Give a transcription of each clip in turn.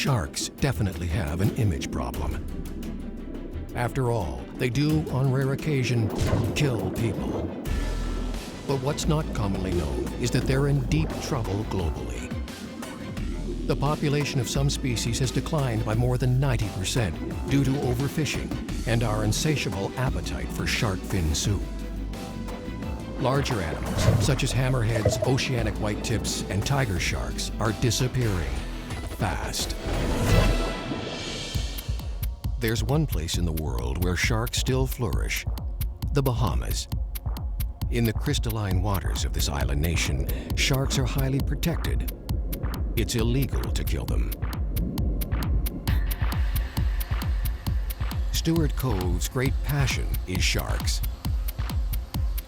Sharks definitely have an image problem. After all, they do, on rare occasion, kill people. But what's not commonly known is that they're in deep trouble globally. The population of some species has declined by more than 90% due to overfishing and our insatiable appetite for shark fin soup. Larger animals, such as hammerheads, oceanic whitetips, and tiger sharks, are disappearing fast. There's one place in the world where sharks still flourish: the Bahamas. In the crystalline waters of this island nation, sharks are highly protected. It's illegal to kill them. Stuart Cove's great passion is sharks.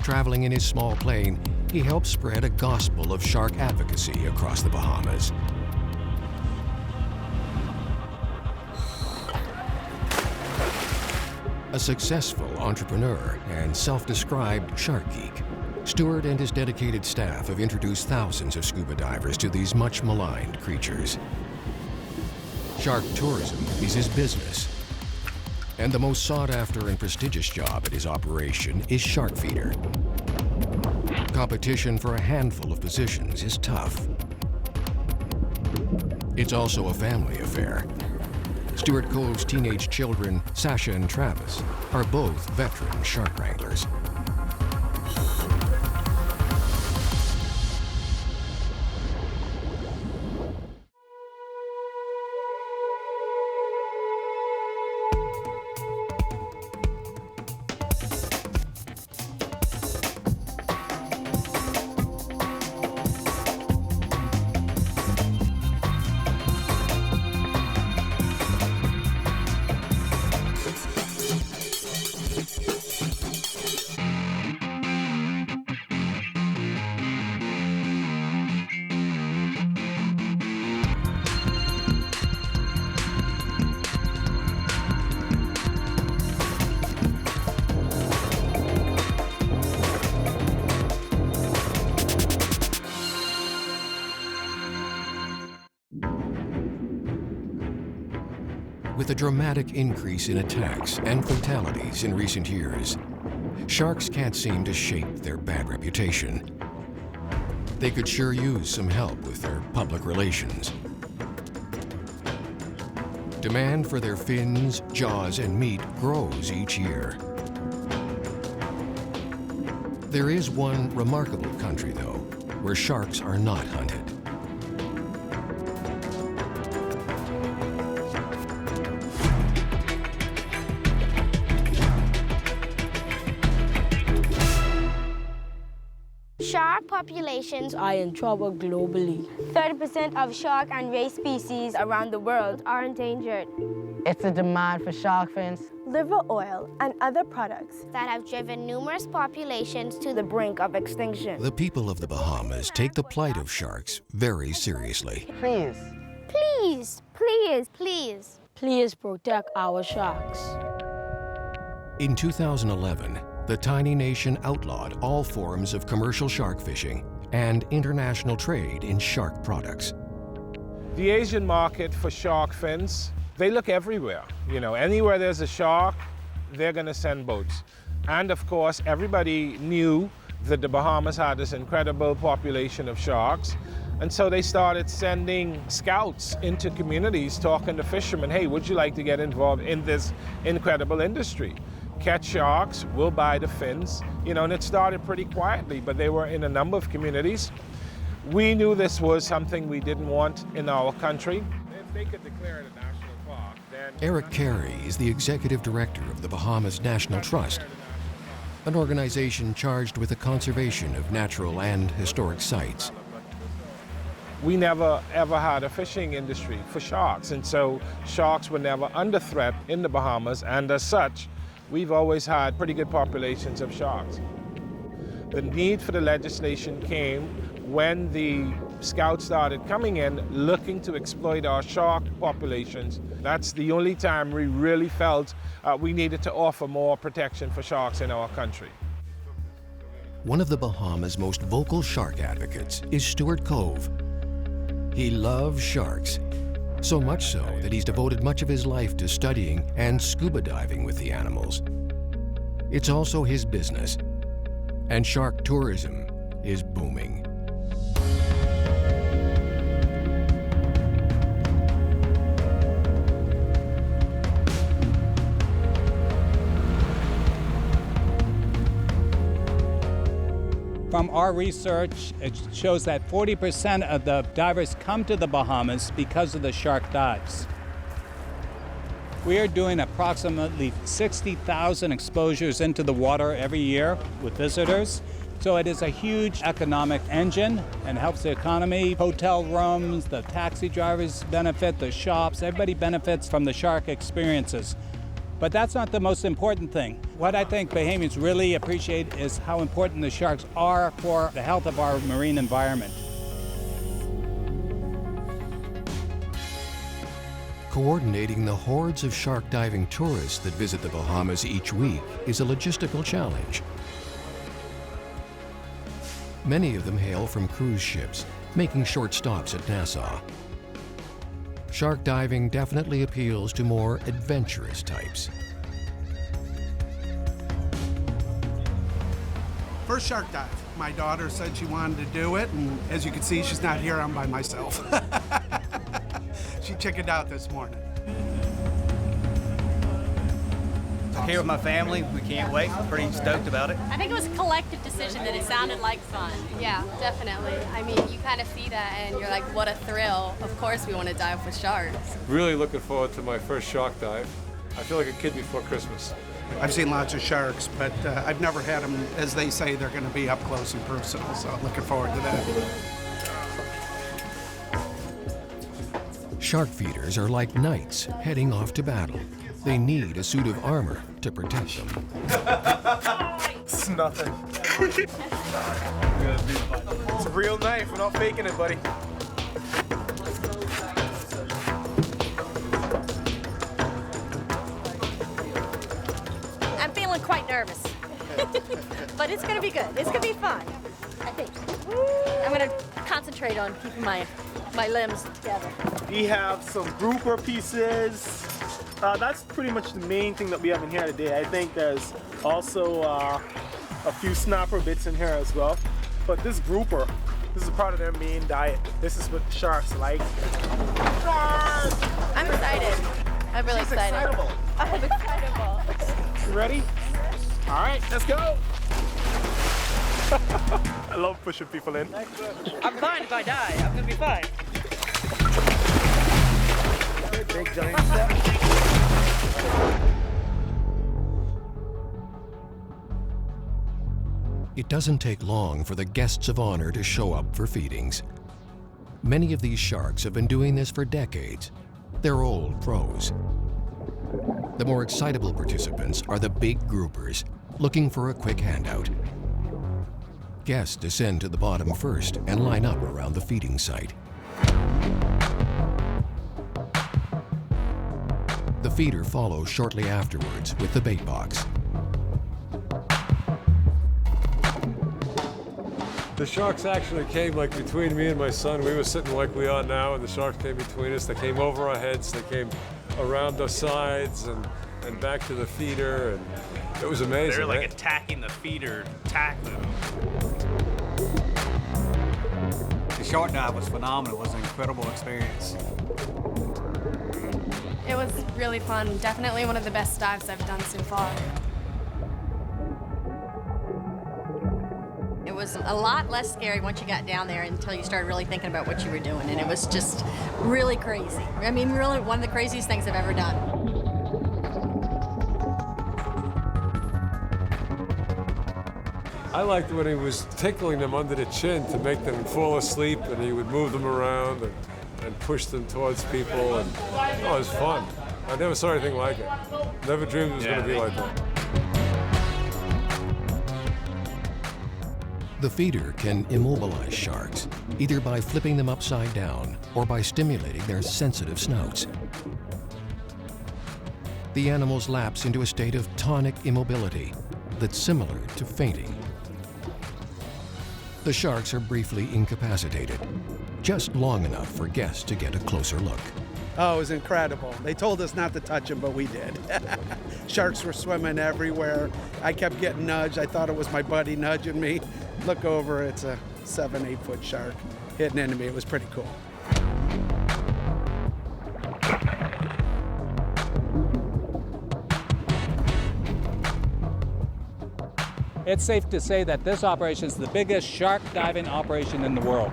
Traveling in his small plane, he helps spread a gospel of shark advocacy across the Bahamas. A successful entrepreneur and self-described shark geek, Stuart and his dedicated staff have introduced thousands of scuba divers to these much maligned creatures. Shark tourism is his business, and the most sought-after and prestigious job at his operation is shark feeder. Competition for a handful of positions is tough. It's also a family affair. Stuart Cove's teenage children, Sasha and Travis, are both veteran shark wranglers. With a dramatic increase in attacks and fatalities in recent years, sharks can't seem to shake their bad reputation. They could sure use some help with their public relations. Demand for their fins, jaws, and meat grows each year. There is one remarkable country, though, where sharks are not hunted. Shark populations are in trouble globally. 30% of shark and ray species around the world are endangered. It's a demand for shark fins, liver oil, and other products that have driven numerous populations to the brink of extinction. The people of the Bahamas take the plight of sharks very seriously. Please. Please, please, please. Please protect our sharks. In 2011, the tiny nation outlawed all forms of commercial shark fishing and international trade in shark products. The Asian market for shark fins, they look everywhere. You know, anywhere there's a shark, they're going to send boats. And of course, everybody knew that the Bahamas had this incredible population of sharks. And so they started sending scouts into communities talking to fishermen, hey, would you like to get involved in this incredible industry? Catch sharks, we'll buy the fins. You know, and it started pretty quietly, but they were in a number of communities. We knew this was something we didn't want in our country. If they could declare it a national park, then... Eric Carey is the executive director of the Bahamas National Trust, an organization charged with the conservation of natural and historic sites. We never ever had a fishing industry for sharks, and so sharks were never under threat in the Bahamas, and as such, we've always had pretty good populations of sharks. The need for the legislation came when the scouts started coming in looking to exploit our shark populations. That's the only time we really felt we needed to offer more protection for sharks in our country. One of the Bahamas' most vocal shark advocates is Stuart Cove. He loves sharks, So much so that he's devoted much of his life to studying and scuba diving with the animals. It's also his business, and shark tourism is booming. From our research, it shows that 40% of the divers come to the Bahamas because of the shark dives. We are doing approximately 60,000 exposures into the water every year with visitors. So it is a huge economic engine and helps the economy. Hotel rooms, the taxi drivers benefit, the shops, everybody benefits from the shark experiences. But that's not the most important thing. What I think Bahamians really appreciate is how important the sharks are for the health of our marine environment. Coordinating the hordes of shark diving tourists that visit the Bahamas each week is a logistical challenge. Many of them hail from cruise ships, making short stops at Nassau. Shark diving definitely appeals to more adventurous types. First shark dive. My daughter said she wanted to do it, and as you can see, she's not here. I'm by myself. She chickened out this morning. Here with my family, we can't wait. Pretty stoked about it. I think it was a collective decision that it sounded like fun. Yeah, definitely. I mean, you kind of see that and you're like, what a thrill. Of course we want to dive with sharks. Really looking forward to my first shark dive. I feel like a kid before Christmas. I've seen lots of sharks, but I've never had them, as they say, they're going to be up close and personal, so I'm looking forward to that. Shark feeders are like knights heading off to battle. They need a suit of armor to protect them. It's nothing. It's a real knife. We're not faking it, buddy. I'm feeling quite nervous. But it's going to be good. It's going to be fun, I think. I'm going to concentrate on keeping my limbs together. We have some grouper pieces. That's pretty much the main thing that we have in here today. I think there's also a few snapper bits in here as well. But this grouper, this is part of their main diet. This is what sharks like. Sharks! I'm excited. I'm really excited. Excitable. I'm excitable. You ready? All right, let's go. I love pushing people in. I'm fine if I die. I'm gonna be fine. Big giant step. It doesn't take long for the guests of honor to show up for feedings. Many of these sharks have been doing this for decades. They're old pros. The more excitable participants are the big groupers, looking for a quick handout. Guests descend to the bottom first and line up around the feeding site. The feeder follows shortly afterwards with the bait box. The sharks actually came like between me and my son. We were sitting like we are now, and the sharks came between us. They came over our heads. They came around our sides and back to the feeder, and it was amazing. They're like attacking the feeder, tackling them. The shark dive was phenomenal. It was an incredible experience. It was really fun. Definitely one of the best dives I've done so far. It was a lot less scary once you got down there until you started really thinking about what you were doing, and it was just really crazy. I mean, really one of the craziest things I've ever done. I liked when he was tickling them under the chin to make them fall asleep, and he would move them around and push them towards people, and it was fun. I never saw anything like it. Never dreamed it was going to be like that. The feeder can immobilize sharks, either by flipping them upside down or by stimulating their sensitive snouts. The animals lapse into a state of tonic immobility that's similar to fainting. The sharks are briefly incapacitated, just long enough for guests to get a closer look. Oh, it was incredible. They told us not to touch them, but we did. Sharks were swimming everywhere. I kept getting nudged. I thought it was my buddy nudging me. Look over, it's a 7-8 foot shark hitting into me. It was pretty cool. It's safe to say that this operation is the biggest shark diving operation in the world.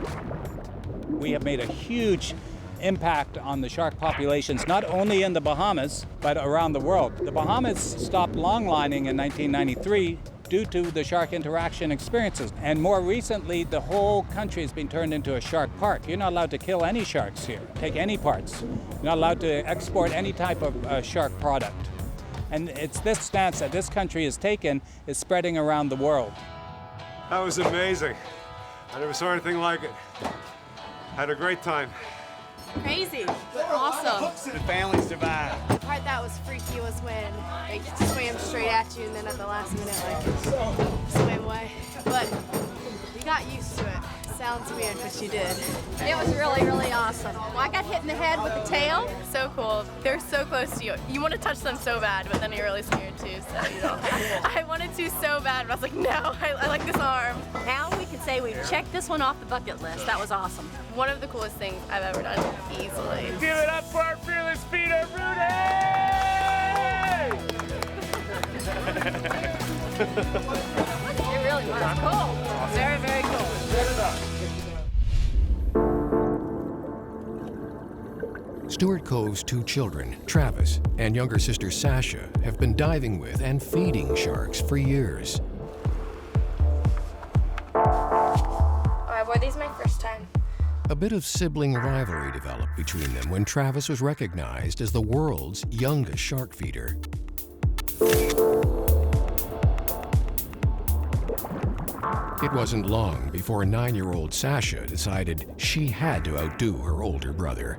We have made a huge impact on the shark populations, not only in the Bahamas, but around the world. The Bahamas stopped longlining in 1993 due to the shark interaction experiences. And more recently, the whole country has been turned into a shark park. You're not allowed to kill any sharks here, take any parts. You're not allowed to export any type of shark product. And it's this stance that this country has taken is spreading around the world. That was amazing. I never saw anything like it. Had a great time. Crazy, but awesome. The family survived. The part that was freaky was when they swam straight at you and then at the last minute, like, swam away. But we got used to it. Sounds weird, but you did. It was really, really awesome. Well, I got hit in the head with the tail. So cool. They're so close to you. You want to touch them so bad, but then you're really scared too. So, you know, I wanted to so bad, but I was like, no, I like this arm. Now we can say we've checked this one off the bucket list. That was awesome. One of the coolest things I've ever done, easily. Give it up for our fearless speeder, Rudy! It really was cool. Very, very cool. Stuart Cove's 2 children, Travis and younger sister Sasha, have been diving with and feeding sharks for years. I wore these my first time. A bit of sibling rivalry developed between them when Travis was recognized as the world's youngest shark feeder. It wasn't long before 9-year-old Sasha decided she had to outdo her older brother.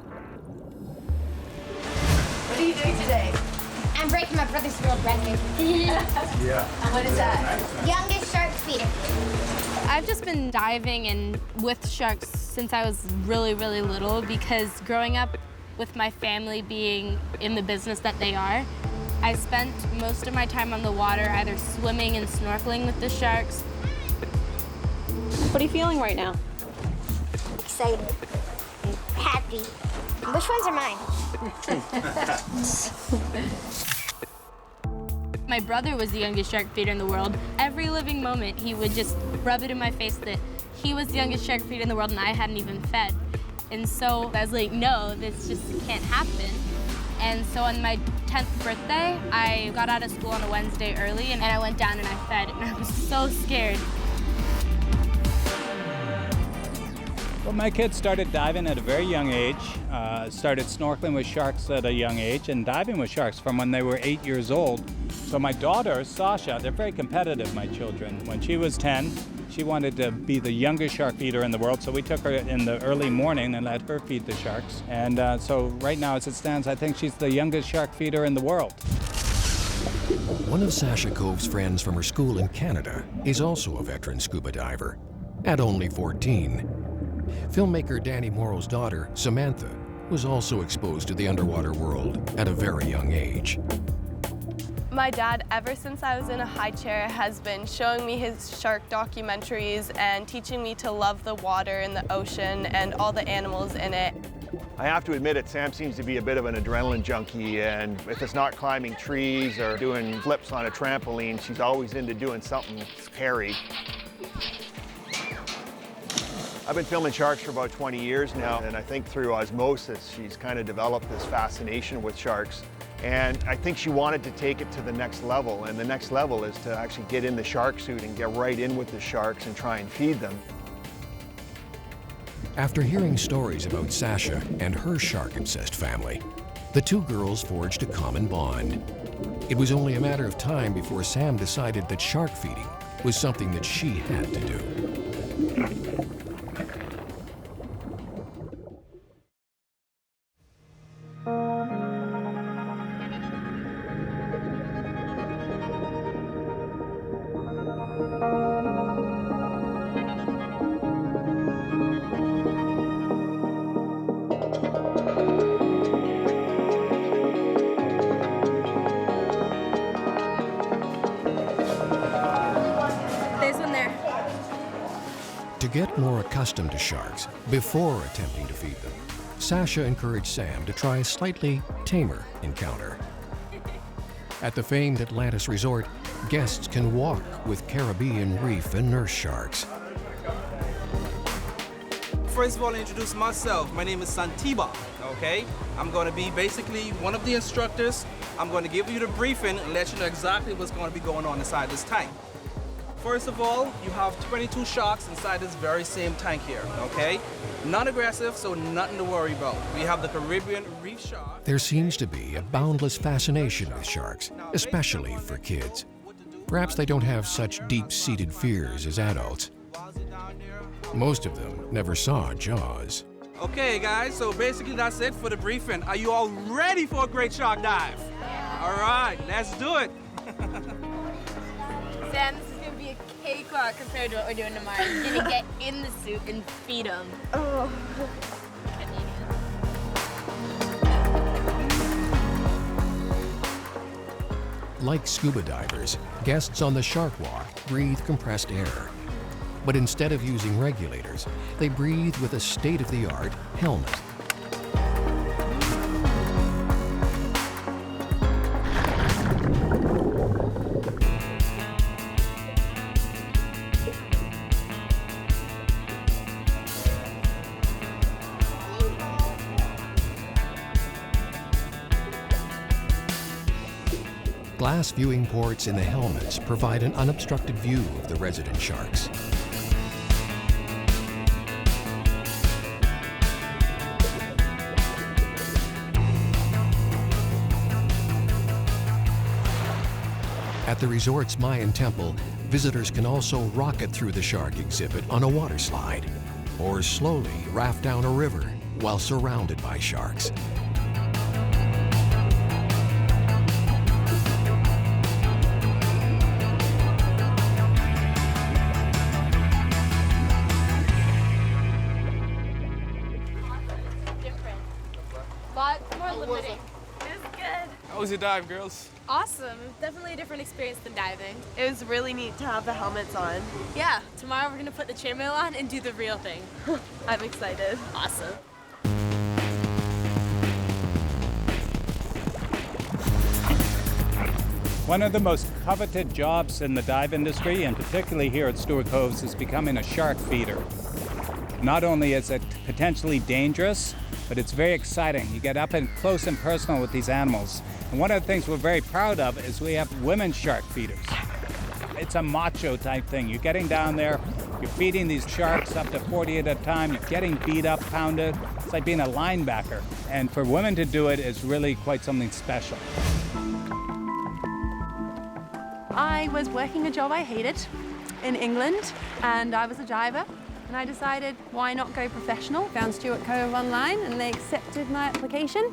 What are you doing today? I'm breaking my brother's world record. Yeah. What is that? Youngest shark feeder. I've just been diving and with sharks since I was really, really little because growing up with my family being in the business that they are, I spent most of my time on the water either swimming and snorkeling with the sharks. What are you feeling right now? Excited. Happy. Which ones are mine? My brother was the youngest shark feeder in the world. Every living moment, he would just rub it in my face that he was the youngest shark feeder in the world and I hadn't even fed. And so I was like, no, this just can't happen. And so on my 10th birthday, I got out of school on a Wednesday early and I went down and I fed and I was so scared. Well, my kids started diving at a very young age, started snorkeling with sharks at a young age and diving with sharks from when they were 8 years old. So my daughter, Sasha, they're very competitive, my children. When she was 10, she wanted to be the youngest shark feeder in the world, so we took her in the early morning and let her feed the sharks. And so right now, as it stands, I think she's the youngest shark feeder in the world. One of Sasha Cove's friends from her school in Canada is also a veteran scuba diver. At only 14, filmmaker Danny Morrow's daughter, Samantha, was also exposed to the underwater world at a very young age. My dad, ever since I was in a high chair, has been showing me his shark documentaries and teaching me to love the water and the ocean and all the animals in it. I have to admit it, Sam seems to be a bit of an adrenaline junkie, and if it's not climbing trees or doing flips on a trampoline, she's always into doing something hairy. I've been filming sharks for about 20 years now, and I think through osmosis, she's kind of developed this fascination with sharks. And I think she wanted to take it to the next level, and the next level is to actually get in the shark suit and get right in with the sharks and try and feed them. After hearing stories about Sasha and her shark-obsessed family, the 2 girls forged a common bond. It was only a matter of time before Sam decided that shark feeding was something that she had to do. get more accustomed to sharks before attempting to feed them, Sasha encouraged Sam to try a slightly tamer encounter. At the famed Atlantis Resort, guests can walk with Caribbean reef and nurse sharks. First of all, I'll introduce myself. My name is Santiba, okay? I'm going to be basically one of the instructors. I'm going to give you the briefing and let you know exactly what's going to be going on inside this tank. First of all, you have 22 sharks inside this very same tank here, okay? Non-aggressive, so nothing to worry about. We have the Caribbean reef shark. There seems to be a boundless fascination with sharks, especially for kids. Perhaps they don't have such deep-seated fears as adults. Most of them never saw Jaws. Okay, guys, so basically that's it for the briefing. Are you all ready for a great shark dive? All right, let's do it. Sam, this is going to be a cakewalk compared to what we're doing tomorrow. You're going to get in the suit and feed them. Oh. Like scuba divers, guests on the Shark Walk breathe compressed air. But instead of using regulators, they breathe with a state-of-the-art helmet. Glass viewing ports in the helmets provide an unobstructed view of the resident sharks. At the resort's Mayan temple, visitors can also rocket through the shark exhibit on a water slide, or slowly raft down a river while surrounded by sharks. How was your dive, girls? Awesome. Definitely a different experience than diving. It was really neat to have the helmets on. Yeah, tomorrow we're going to put the chainmail on and do the real thing. I'm excited. Awesome. One of the most coveted jobs in the dive industry, and particularly here at Stuart Cove, is becoming a shark feeder. Not only is it potentially dangerous, but it's very exciting. You get up and close and personal with these animals. And one of the things we're very proud of is we have women shark feeders. It's a macho type thing. You're getting down there, you're feeding these sharks up to 40 at a time, you're getting beat up, pounded. It's like being a linebacker. And for women to do it is really quite something special. I was working a job I hated in England, and I was a diver. And I decided, why not go professional? Found Stuart Cove online and they accepted my application.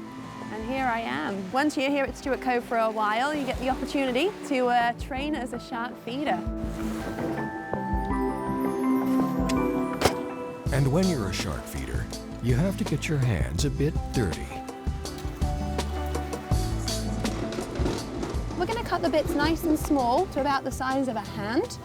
And here I am. Once you're here at Stuart Cove for a while, you get the opportunity to train as a shark feeder. And when you're a shark feeder, you have to get your hands a bit dirty. We're going to cut the bits nice and small to about the size of a hand.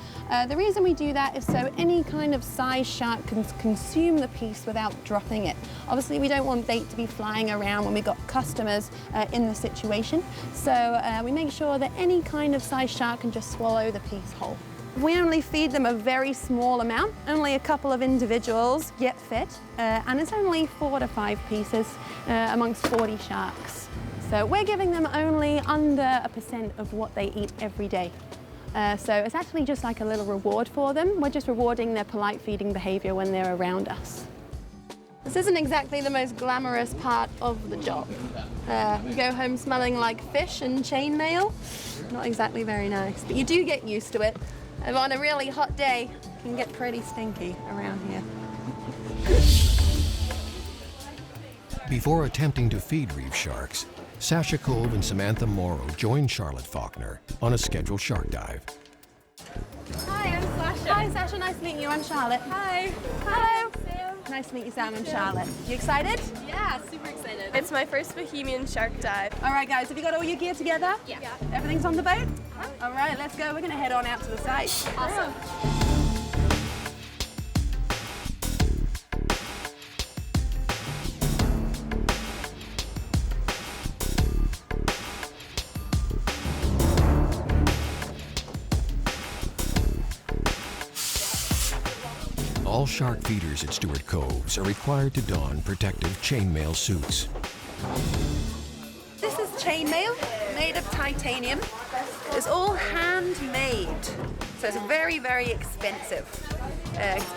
The reason we do that is so any kind of size shark can consume the piece without dropping it. Obviously, we don't want bait to be flying around when we've got customers in the situation. So we make sure that any kind of size shark can just swallow the piece whole. We only feed them a very small amount, only a couple of individuals get fed, and it's only 4 to 5 pieces amongst 40 sharks. So we're giving them only under 1% of what they eat every day. So it's actually just like a little reward for them. We're just rewarding their polite feeding behavior when they're around us. This isn't exactly the most glamorous part of the job. You go home smelling like fish and chainmail. Not exactly very nice, but you do get used to it. And on a really hot day, it can get pretty stinky around here. Before attempting to feed reef sharks, Sasha Cove and Samantha Morrow joined Charlotte Faulkner on a scheduled shark dive. Hi, I'm Sasha. Hi, Sasha. Nice to meet you. I'm Charlotte. Hi. Hello. Nice to meet you, Sam and Charlotte. You excited? Yeah, super excited. It's my first Bahamian shark dive. All right, guys, have you got all your gear together? Yeah. Everything's on the boat? All right, let's go. We're going to head on out to the site. Awesome. All shark feeders at Stuart Coves are required to don protective chainmail suits. This is chainmail made of titanium. It's all handmade, so it's very, very expensive.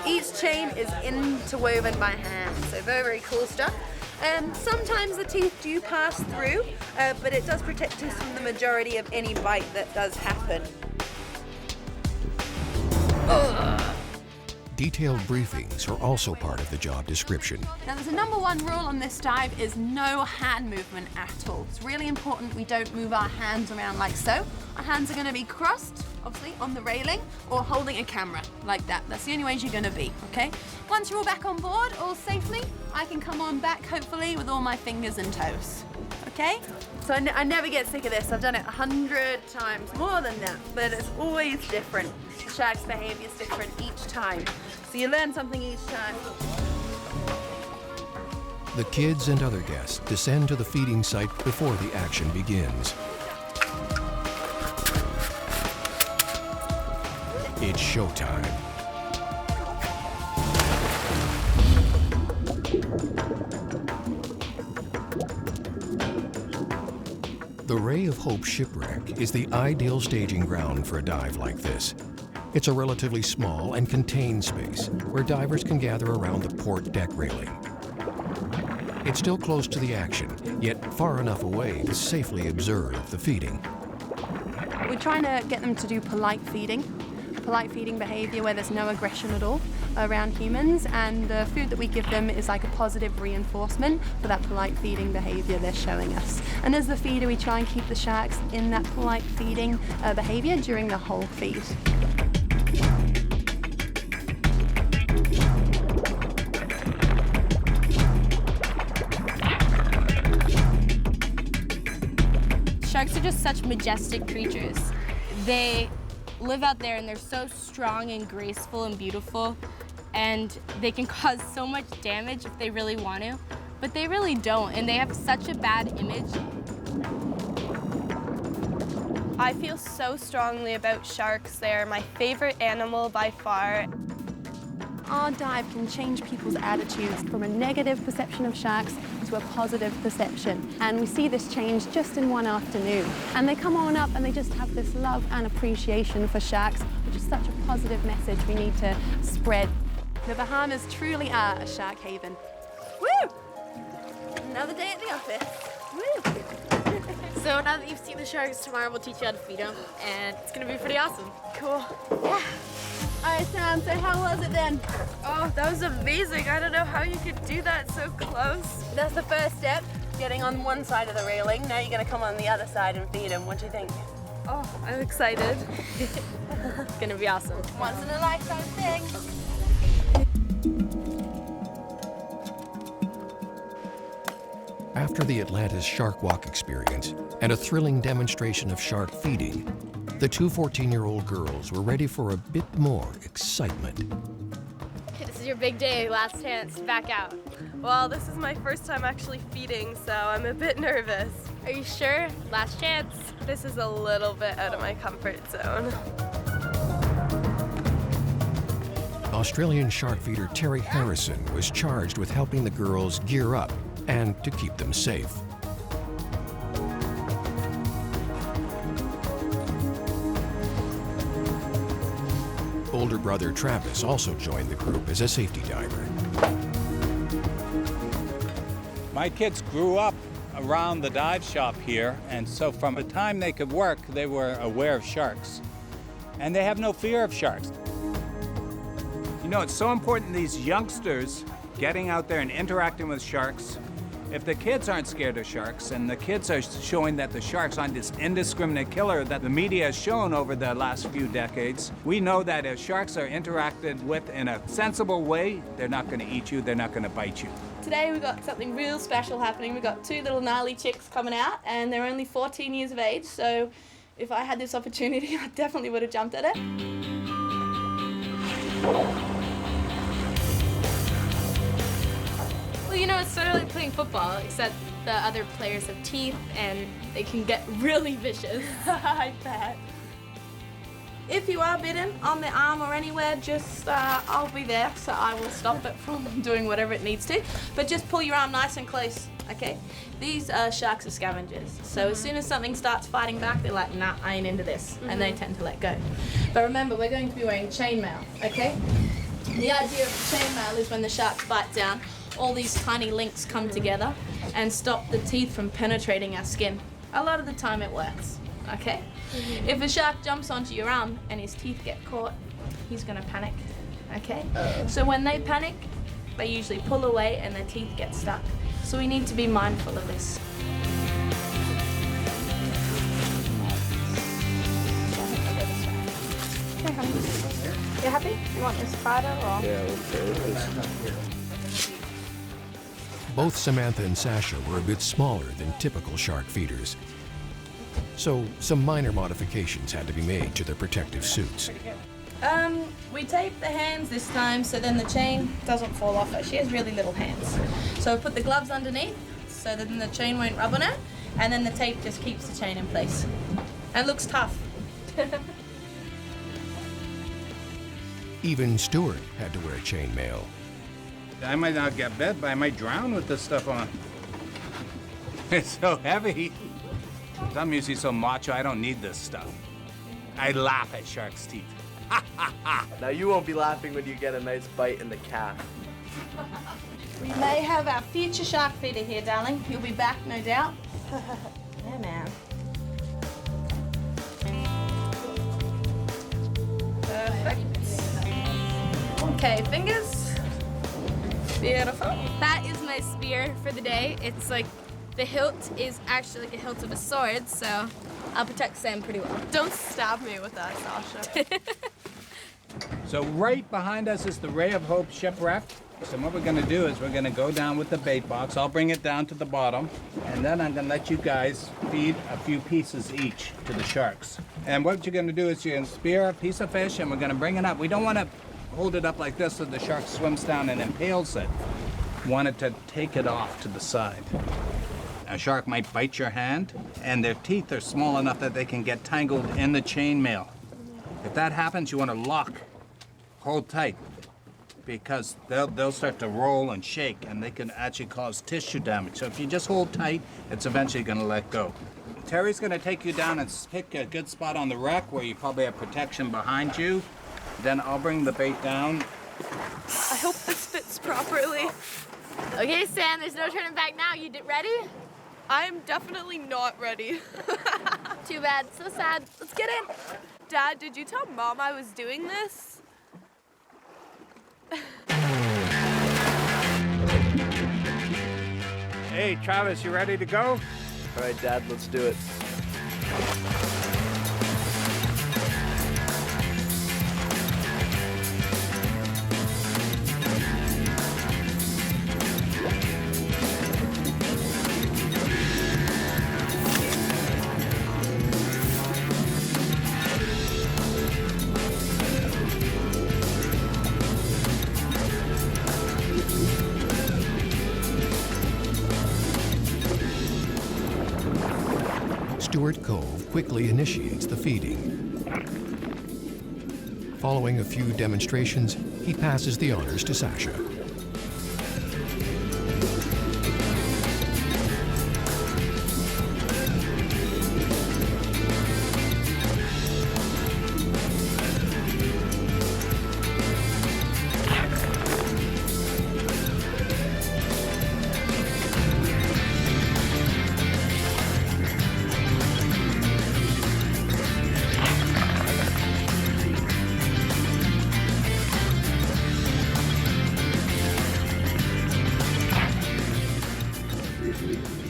Each chain is interwoven by hand, so very, very cool stuff. Sometimes the teeth do pass through, but it does protect us from the majority of any bite that does happen. Detailed briefings are also part of the job description. Now there's a #1 rule on this dive is no hand movement at all. It's really important we don't move our hands around like so. Our hands are going to be crossed, obviously, on the railing or holding a camera like that. That's the only ways you're going to be, okay? Once you're all back on board, all safely, I can come on back, hopefully, with all my fingers and toes, okay? So I never get sick of this. I've done it 100 times, more than that, but it's always different. The shark's behavior is different each time. So you learn something each time. The kids and other guests descend to the feeding site before the action begins. It's showtime. The Ray of Hope shipwreck is the ideal staging ground for a dive like this. It's a relatively small and contained space where divers can gather around the port deck railing. It's still close to the action, yet far enough away to safely observe the feeding. We're trying to get them to do polite feeding behavior where there's no aggression at all around humans, and the food that we give them is like a positive reinforcement for that polite feeding behavior they're showing us. And as the feeder, we try and keep the sharks in that polite feeding behavior during the whole feed. Sharks are just such majestic creatures. They live out there and they're so strong and graceful and beautiful, and they can cause so much damage if they really want to, but they really don't, and they have such a bad image. I feel so strongly about sharks. They're my favorite animal by far. Our dive can change people's attitudes from a negative perception of sharks to a positive perception. And we see this change just in one afternoon. And they come on up and they just have this love and appreciation for sharks, which is such a positive message we need to spread. The Bahamas truly are a shark haven. Woo! Another day at the office. Woo! So now that you've seen the sharks, tomorrow we'll teach you how to feed them, and it's gonna be pretty awesome. Cool. Yeah. All right, Sam, so how was it then? Oh, that was amazing. I don't know how you could do that so close. That's the first step, getting on one side of the railing. Now you're going to come on the other side and feed them. What do you think? Oh, I'm excited. It's gonna be awesome. Once in a lifetime thing. After the Atlantis Shark Walk experience and a thrilling demonstration of shark feeding, the two 14-year-old girls were ready for a bit more excitement. This is your big day, last chance, back out. Well, this is my first time actually feeding, so I'm a bit nervous. Are you sure? Last chance. This is a little bit out of my comfort zone. Australian shark feeder Terry Harrison was charged with helping the girls gear up and to keep them safe. Older brother Travis also joined the group as a safety diver. My kids grew up around the dive shop here, and so from the time they could work, they were aware of sharks. And they have no fear of sharks. You know, it's so important these youngsters getting out there and interacting with sharks. If the kids aren't scared of sharks, and the kids are showing that the sharks aren't this indiscriminate killer that the media has shown over the last few decades, we know that if sharks are interacted with in a sensible way, they're not going to eat you, they're not going to bite you. Today we've got something real special happening. We've got two little gnarly chicks coming out, and they're only 14 years of age, so if I had this opportunity, I definitely would have jumped at it. Well, you know, it's sort of like playing football, except the other players have teeth and they can get really vicious. I bet. If you are bitten on the arm or anywhere, just I'll be there, so I will stop it from doing whatever it needs to. But just pull your arm nice and close, okay? These sharks are scavengers, so as soon as something starts fighting back, they're like, nah, I ain't into this, and they tend to let go. But remember, we're going to be wearing chainmail, okay? The idea of chainmail is when the sharks bite down, all these tiny links come together and stop the teeth from penetrating our skin. A lot of the time it works, okay? If a shark jumps onto your arm and his teeth get caught, he's gonna panic, okay? So when they panic, they usually pull away and their teeth get stuck. So we need to be mindful of this. Okay, honey. You happy? You want this spider or? Yeah, okay. Both Samantha and Sasha were a bit smaller than typical shark feeders, so some minor modifications had to be made to their protective suits. We tape the hands this time so then the chain doesn't fall off her. She has really little hands. So we put the gloves underneath so that then the chain won't rub on her, and then the tape just keeps the chain in place. And it looks tough. Even Stuart had to wear chainmail. I might not get bit, but I might drown with this stuff on. It's so heavy. I'm usually so macho, I don't need this stuff. I laugh at sharks' teeth. Now you won't be laughing when you get a nice bite in the calf. We may have our future shark feeder here, darling. You'll be back, no doubt. Yeah, man. Perfect. Okay, fingers. Beautiful. That is my spear for the day. It's like the hilt is actually like a hilt of a sword, so I'll protect Sam pretty well. Don't stab me with that, Sasha. So right behind us is the Ray of Hope shipwreck. So what we're gonna do is we're gonna go down with the bait box. I'll bring it down to the bottom, and then I'm gonna let you guys feed a few pieces each to the sharks. And what you're gonna do is you're gonna spear a piece of fish and we're gonna bring it up. We don't wanna hold it up like this so the shark swims down and impales it. We want it to take it off to the side. A shark might bite your hand, and their teeth are small enough that they can get tangled in the chainmail. If that happens, you want to lock, hold tight, because they'll start to roll and shake, and they can actually cause tissue damage. So if you just hold tight, it's eventually going to let go. Terry's going to take you down and pick a good spot on the wreck where you probably have protection behind you. Then I'll bring the bait down. I hope this fits properly. Okay, Sam, there's no turning back now. You ready? I'm definitely not ready. Too bad. So sad. Let's get in. Dad, did you tell Mom I was doing this? Hey, Travis, you ready to go? All right, Dad, let's do it. Stuart Cove quickly initiates the feeding. Following a few demonstrations, he passes the honors to Sasha.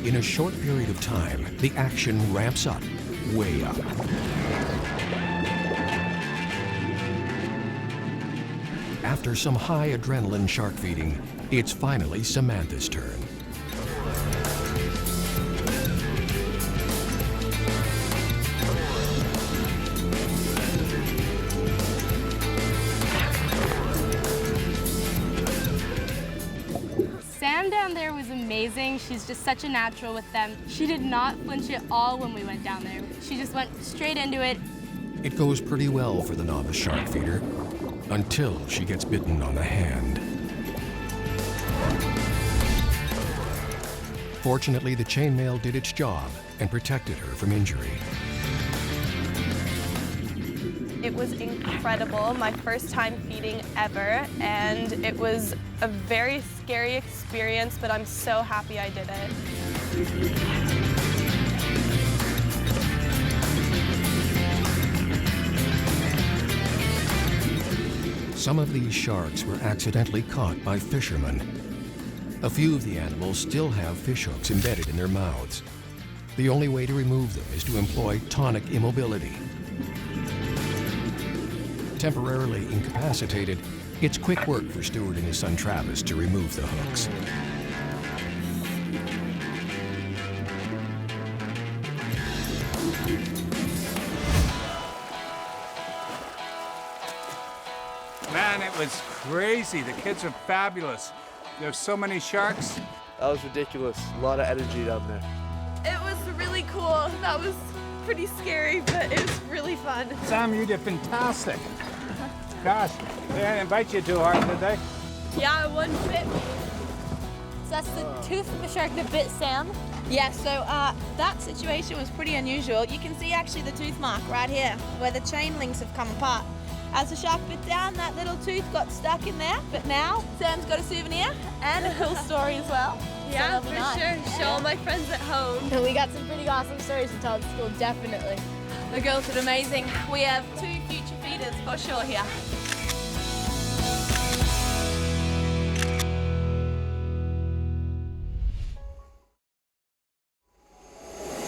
In a short period of time, the action ramps up, way up. After some high adrenaline shark feeding, it's finally Samantha's turn. Sam down there was amazing. She's just such a natural with them. She did not flinch at all when we went down there. She just went straight into it, It goes pretty well for the novice shark feeder until she gets bitten on the hand. Fortunately, the chainmail did its job and protected her from injury. It was incredible, my first time feeding ever, and it was a very scary experience, but I'm so happy I did it. Some of these sharks were accidentally caught by fishermen. A few of the animals still have fish hooks embedded in their mouths. The only way to remove them is to employ tonic immobility. Temporarily incapacitated, it's quick work for Stuart and his son Travis to remove the hooks. Man, it was crazy. The kids are fabulous. There's so many sharks. That was ridiculous. A lot of energy down there. It was really cool. That was pretty scary, but it was really fun. Sam, you did fantastic. Gosh, they didn't invite you too hard, did they? Yeah, one bit. So that's the tooth of the shark that bit Sam? Yeah, so that situation was pretty unusual. You can see actually the tooth mark right here, where the chain links have come apart. As the shark bit down, that little tooth got stuck in there, but now Sam's got a souvenir and a cool story as well. Yeah, So for that'll be nice. sure. Show all my friends at home. And we got some pretty awesome stories to tell at school, definitely. The girls did amazing. We have 2 future feeders for sure here.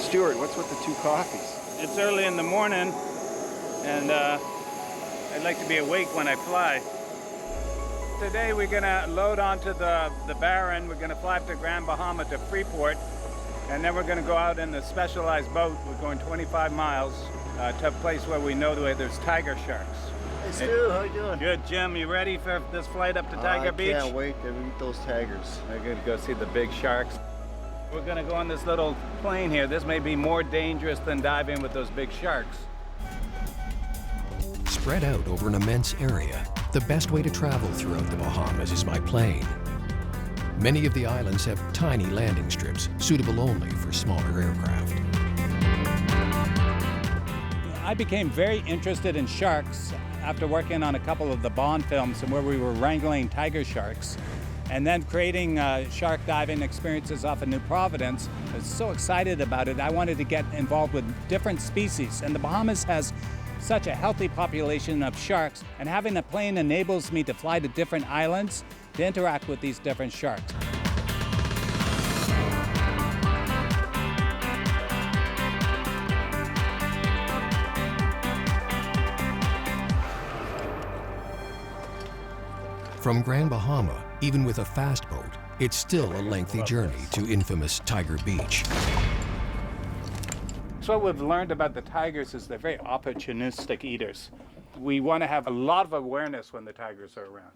Stuart, what's with the 2 coffees? It's early in the morning, and I'd like to be awake when I fly. Today we're gonna load onto the Barren. We're gonna fly up to Grand Bahama to Freeport, and then we're gonna go out in the specialized boat. We're going 25 miles to a place where we know there's tiger sharks. Hey Stu, how you doing? Good, Jim. You ready for this flight up to Tiger Beach? I can't wait to meet those tigers. We're gonna go see the big sharks. We're gonna go on this little plane here. This may be more dangerous than diving with those big sharks. Spread out over an immense area, the best way to travel throughout the Bahamas is by plane. Many of the islands have tiny landing strips, suitable only for smaller aircraft. I became very interested in sharks after working on a couple of the Bond films and where we were wrangling tiger sharks. And then creating shark diving experiences off of New Providence. I was so excited about it. I wanted to get involved with different species. And the Bahamas has such a healthy population of sharks. And having a plane enables me to fly to different islands to interact with these different sharks. From Grand Bahama, even with a fast boat, it's still a lengthy journey to infamous Tiger Beach. So what we've learned about the tigers is they're very opportunistic eaters. We want to have a lot of awareness when the tigers are around.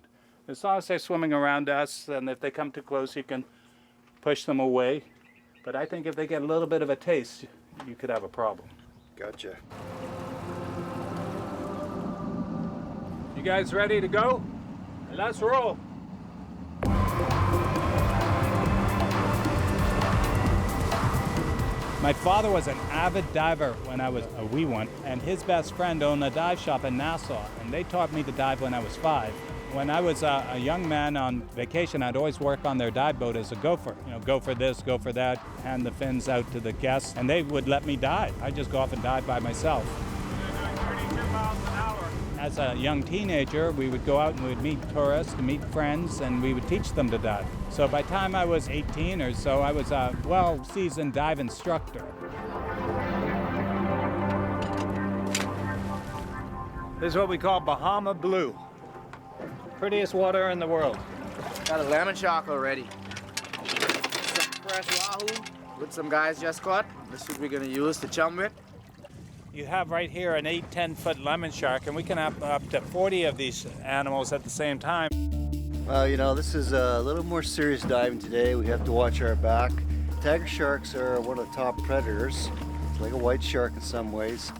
As long as they're swimming around us, and if they come too close, you can push them away. But I think if they get a little bit of a taste, you could have a problem. Gotcha. You guys ready to go? Let's roll. My father was an avid diver when I was a wee one, and his best friend owned a dive shop in Nassau, and they taught me to dive when I was 5. When I was a young man on vacation, I'd always work on their dive boat as a gopher. You know, go for this, go for that, hand the fins out to the guests, and they would let me dive. I'd just go off and dive by myself. As a young teenager, we would go out and we'd meet tourists, meet friends, and we would teach them to dive. So by the time I was 18 or so, I was a well-seasoned dive instructor. This is what we call Bahama Blue. Prettiest water in the world. Got a lemon shark already. Some fresh wahoo with some guys just caught. This is what we're gonna use to chum with. You have right here an 8-10 foot lemon shark, and we can have up to 40 of these animals at the same time. Well, you know, this is a little more serious diving today. We have to watch our back. Tiger sharks are one of the top predators. It's like a white shark in some ways.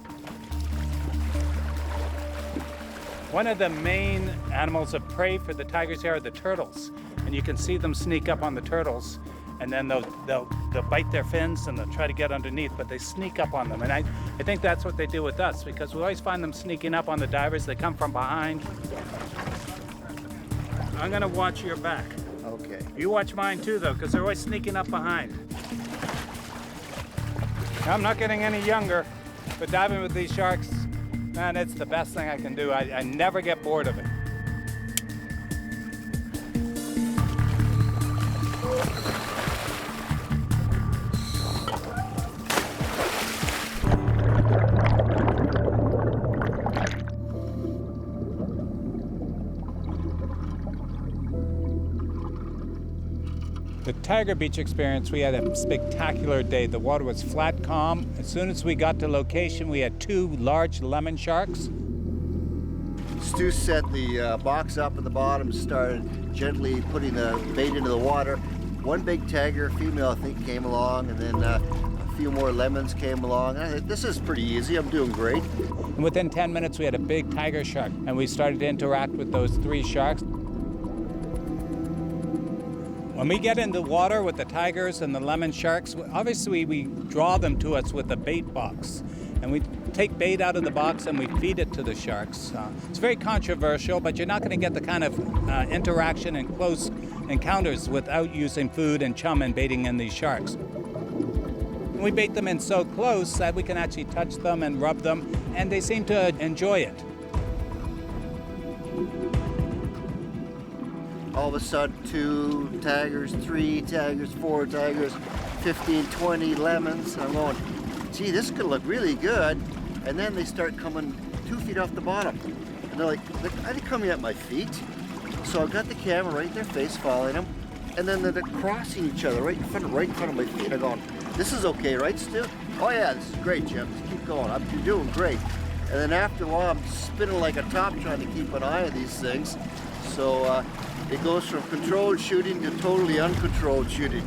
One of the main animals of prey for the tigers here are the turtles. And you can see them sneak up on the turtles, and then they'll bite their fins and they'll try to get underneath, but they sneak up on them. And I think that's what they do with us, because we always find them sneaking up on the divers. They come from behind. I'm gonna watch your back. Okay. You watch mine too, though, because they're always sneaking up behind. I'm not getting any younger, but diving with these sharks, man, it's the best thing I can do. I never get bored of it. The Tiger Beach experience, we had a spectacular day. The water was flat, calm. As soon as we got to location, we had 2 large lemon sharks. Stu set the box up at the bottom, started gently putting the bait into the water. One big tiger, female I think, came along, and then a few more lemons came along. I thought, this is pretty easy, I'm doing great. And within 10 minutes, we had a big tiger shark, and we started to interact with those 3 sharks. When we get in the water with the tigers and the lemon sharks, obviously we draw them to us with a bait box. And we take bait out of the box and we feed it to the sharks. It's very controversial, but you're not going to get the kind of interaction and close encounters without using food and chum and baiting in these sharks. We bait them in so close that we can actually touch them and rub them, and they seem to enjoy it. All of a sudden, 2 tigers, 3 tigers, 4 tigers, 15, 20 lemons. I'm going, gee, this could look really good. And then they start coming 2 feet off the bottom. And they're like, are they coming at my feet? So I got the camera right in their face, following them. And then they're crossing each other right in front of my feet. I'm going, this is okay, right, Stu? Oh yeah, this is great, Jim. Just keep going. You're doing great. And then after a while, I'm spinning like a top trying to keep an eye on these things. So it goes from controlled shooting to totally uncontrolled shooting.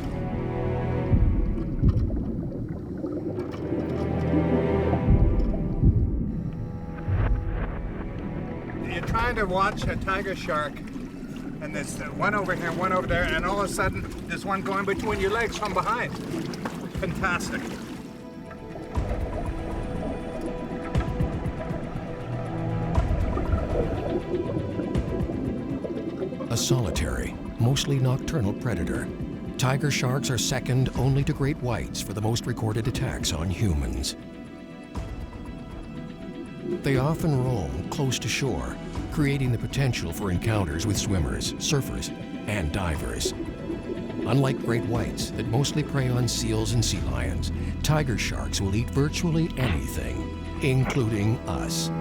You're trying to watch a tiger shark, and there's one over here, one over there, and all of a sudden there's one going between your legs from behind. Fantastic. A solitary, mostly nocturnal predator, tiger sharks are second only to great whites for the most recorded attacks on humans. They often roam close to shore, creating the potential for encounters with swimmers, surfers, and divers. Unlike great whites that mostly prey on seals and sea lions, tiger sharks will eat virtually anything, including us.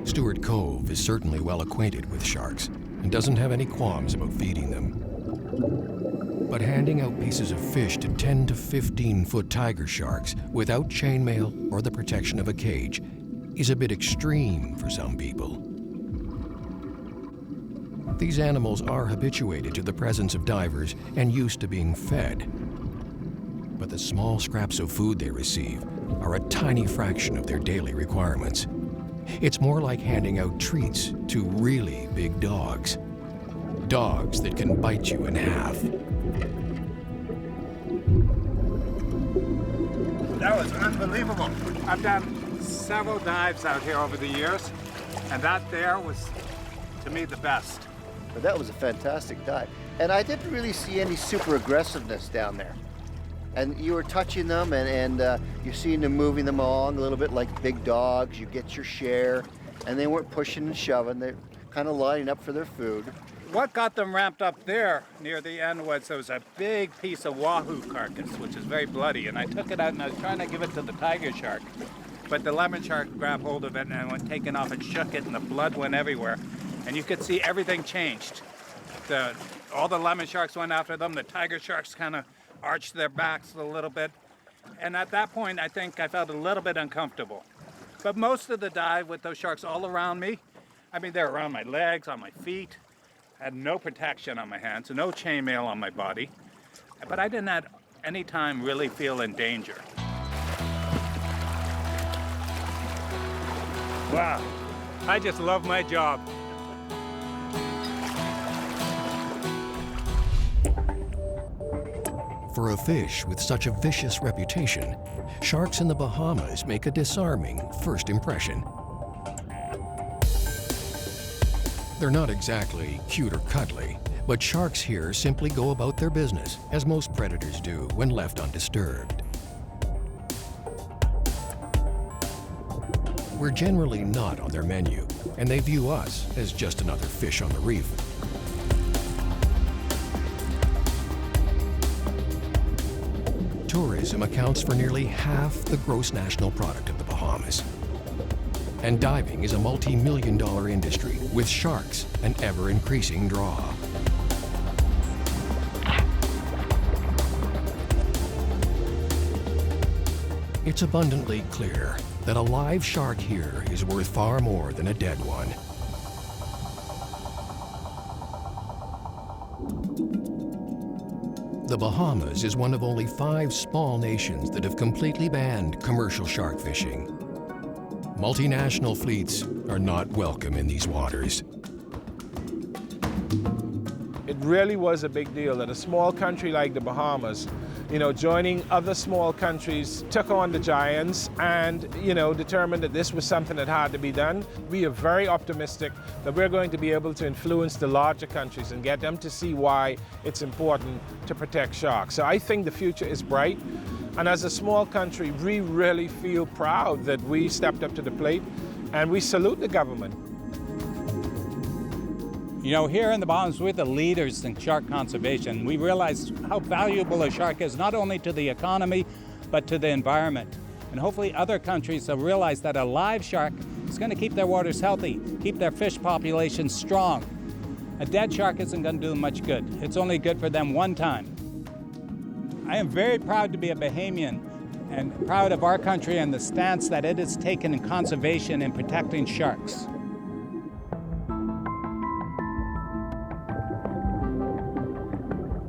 Stuart Cove is certainly well acquainted with sharks and doesn't have any qualms about feeding them. But handing out pieces of fish to 10 to 15-foot tiger sharks without chainmail or the protection of a cage is a bit extreme for some people. These animals are habituated to the presence of divers and used to being fed. But the small scraps of food they receive are a tiny fraction of their daily requirements. It's more like handing out treats to really big dogs. Dogs that can bite you in half. That was unbelievable. I've done several dives out here over the years, and that there was, to me, the best. But that was a fantastic dive. And I didn't really see any super aggressiveness down there. And you were touching them, and you're seeing them moving them along a little bit like big dogs. You get your share, and they weren't pushing and shoving. They're kind of lining up for their food. What got them ramped up there near the end was there was a big piece of wahoo carcass, which is very bloody, and I took it out and I was trying to give it to the tiger shark. But the lemon shark grabbed hold of it and went taking off and shook it, and the blood went everywhere. And you could see everything changed. All the lemon sharks went after them. The tiger sharks kind of arched their backs a little bit. And at that point, I think I felt a little bit uncomfortable. But most of the dive with those sharks all around me, I mean, they're around my legs, on my feet. I had no protection on my hands, no chainmail on my body. But I didn't at any time really feel in danger. Wow, I just love my job. For a fish with such a vicious reputation, sharks in the Bahamas make a disarming first impression. They're not exactly cute or cuddly, but sharks here simply go about their business, as most predators do when left undisturbed. We're generally not on their menu, and they view us as just another fish on the reef. Tourism accounts for nearly half the gross national product of the Bahamas. And diving is a multi-million-dollar industry, with sharks an ever-increasing draw. It's abundantly clear that a live shark here is worth far more than a dead one. The Bahamas is one of only 5 small nations that have completely banned commercial shark fishing. Multinational fleets are not welcome in these waters. It really was a big deal that a small country like the Bahamas, joining other small countries, took on the giants and, determined that this was something that had to be done. We are very optimistic that we're going to be able to influence the larger countries and get them to see why it's important to protect sharks. So I think the future is bright. And as a small country, we really feel proud that we stepped up to the plate, and we salute the government. Here in the Bahamas, we're the leaders in shark conservation. We realize how valuable a shark is, not only to the economy, but to the environment. And hopefully other countries will realize that a live shark is going to keep their waters healthy, keep their fish populations strong. A dead shark isn't going to do them much good. It's only good for them one time. I am very proud to be a Bahamian and proud of our country and the stance that it has taken in conservation and protecting sharks.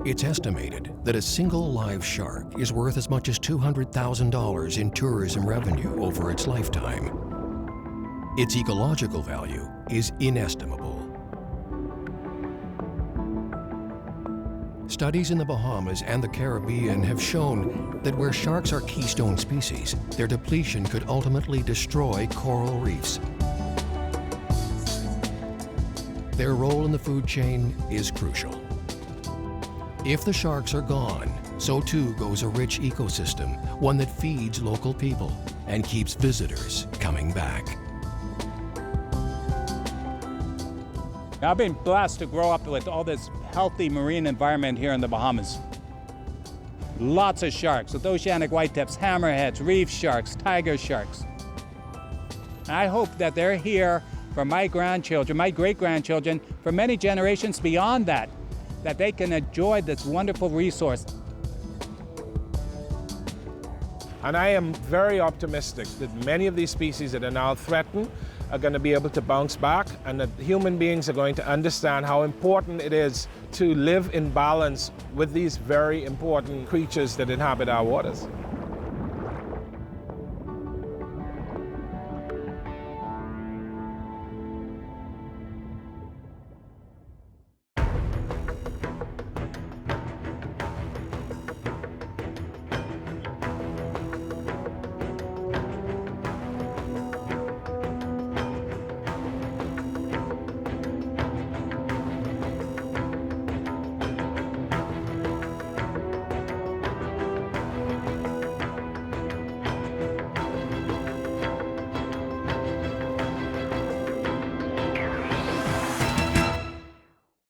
It's estimated that a single live shark is worth as much as $200,000 in tourism revenue over its lifetime. Its ecological value is inestimable. Studies in the Bahamas and the Caribbean have shown that where sharks are keystone species, their depletion could ultimately destroy coral reefs. Their role in the food chain is crucial. If the sharks are gone, so too goes a rich ecosystem, one that feeds local people and keeps visitors coming back. I've been blessed to grow up with all this healthy marine environment here in the Bahamas. Lots of sharks, with oceanic whitetips, hammerheads, reef sharks, tiger sharks. I hope that they're here for my grandchildren, my great-grandchildren, for many generations beyond that they can enjoy this wonderful resource. And I am very optimistic that many of these species that are now threatened are going to be able to bounce back, and that human beings are going to understand how important it is to live in balance with these very important creatures that inhabit our waters.